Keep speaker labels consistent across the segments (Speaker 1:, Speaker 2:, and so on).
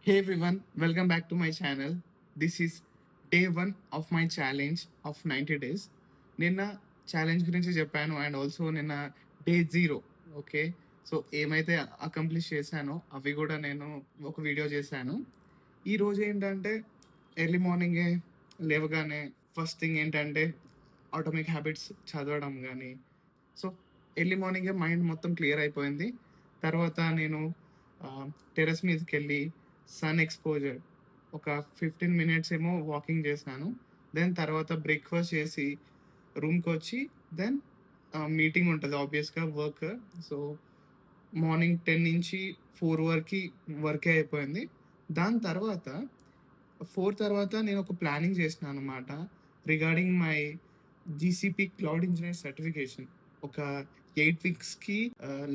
Speaker 1: Hey everyone, welcome back to my channel. This is day 1 of my challenge of 90 days. నిన్న challenge గురించి చెప్పాను and also నిన్న day 0. Okay, so ఏమైతే accomplish చేశానో అవి కూడా నేను ఒక వీడియో చేశాను. ఈరోజు ఏంటంటే ఎర్లీ మార్నింగే లేవగానే ఫస్ట్ థింగ్ ఏంటంటే ఆటోమిక్ హ్యాబిట్స్ చదవడం కానీ. సో ఎర్లీ మార్నింగే మైండ్ మొత్తం క్లియర్ అయిపోయింది. తర్వాత నేను టెర్రస్ మీదకి వెళ్ళి సన్ ఎక్స్పోజర్ ఒక 15 మినిట్స్ ఏమో వాకింగ్ చేశాను. దెన్ తర్వాత బ్రేక్ఫాస్ట్ చేసి రూమ్కి వచ్చి దెన్ మీటింగ్ ఉంటుంది ఆబ్వియస్గా వర్క్. సో మార్నింగ్ 10 నుంచి 4 వరకు వర్కే అయిపోయింది. దాని తర్వాత 4 తర్వాత నేను ఒక ప్లానింగ్ చేసిన అనమాట regarding my GCP cloud engineer certification. ఒక 8 వీక్స్కి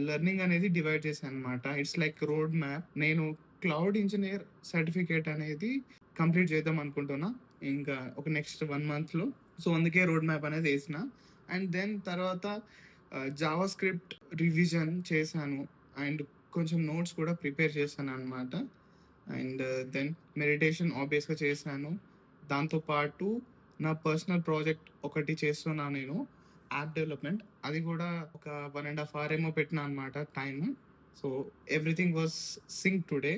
Speaker 1: లెర్నింగ్ అనేది డివైడ్ చేశాను అనమాట. It's like road map. నేను క్లౌడ్ ఇంజనీర్ సర్టిఫికేట్ అనేది కంప్లీట్ చేద్దాం అనుకుంటున్నా ఇంకా ఒక నెక్స్ట్ 1 మంత్లో. సో అందుకే రోడ్ మ్యాప్ అనేది వేసిన. అండ్ దెన్ తర్వాత జావా స్క్రిప్ట్ రివిజన్ చేశాను అండ్ కొంచెం నోట్స్ కూడా ప్రిపేర్ చేశాను అనమాట. అండ్ దెన్ మెడిటేషన్ ఆబ్వియస్గా చేశాను. దాంతోపాటు నా పర్సనల్ ప్రాజెక్ట్ ఒకటి చేస్తున్నాను నేను, యాప్ డెవలప్మెంట్. అది కూడా ఒక 1.5 hour ఏమో పెట్టినా అనమాట time. So everything was sync today.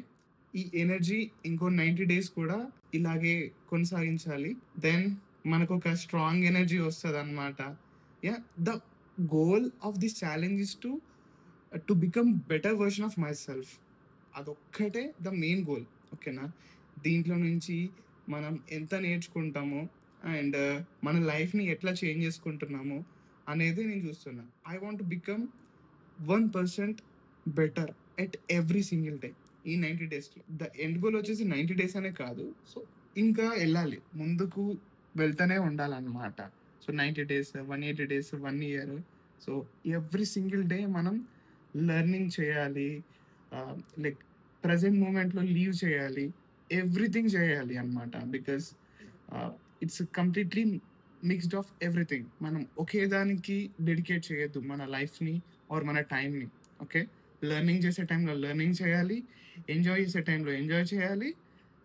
Speaker 1: ఈ ఎనర్జీ ఇంకో 90 days కూడా ఇలాగే కొనసాగించాలి. దెన్ మనకు ఒక స్ట్రాంగ్ ఎనర్జీ వస్తుంది అనమాట. Yeah, the goal of this challenge is to become better version of my self. అదొక్కటే ద మెయిన్ గోల్. ఓకేనా, దీంట్లో నుంచి మనం ఎంత నేర్చుకుంటామో అండ్ మన లైఫ్ని ఎట్లా చేంజ్ చేసుకుంటున్నామో అనేది నేను చూస్తున్నా. I want to become 1% better at every single day ఈ 90 daysలో. ద ఎండ్ గోల్ వచ్చేసి 90 days అనే కాదు. సో ఇంకా వెళ్ళాలి, ముందుకు వెళ్తూనే ఉండాలన్నమాట. So 90 days, 180 days, 1 year. So every single day మనం లెర్నింగ్ చేయాలి, లైక్ ప్రజెంట్ మూమెంట్లో లీవ్ చేయాలి, ఎవ్రీథింగ్ చేయాలి అనమాట. Because it's completely mixed of everything. మనం ఒకే దానికి డెడికేట్ చేయొద్దు మన లైఫ్ని ఆర్ మన టైంని. ఓకే, లెర్నింగ్ చేసే టైంలో లెర్నింగ్ చేయాలి, ఎంజాయ్ చేసే టైంలో ఎంజాయ్ చేయాలి,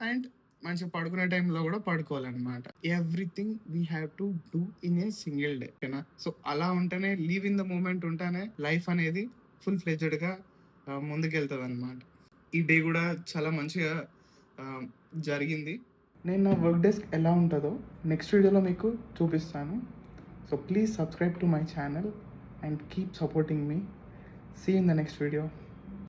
Speaker 1: అండ్ మంచిగా పడుకునే టైంలో కూడా పడుకోవాలన్నమాట. Everything we have to do in a single day. ఓకేనా, సో అలా ఉంటేనే, లీవ్ ఇన్ ద మూమెంట్ ఉంటేనే లైఫ్ అనేది ఫుల్ ఫ్లెడ్జ్డ్గా ముందుకెళ్తుంది అనమాట. ఈ డే కూడా చాలా మంచిగా జరిగింది. నేను నా వర్క్ డెస్క్ ఎలా ఉంటుందో నెక్స్ట్ వీడియోలో మీకు చూపిస్తాను. So please subscribe to my channel and keep supporting me. See in the next video.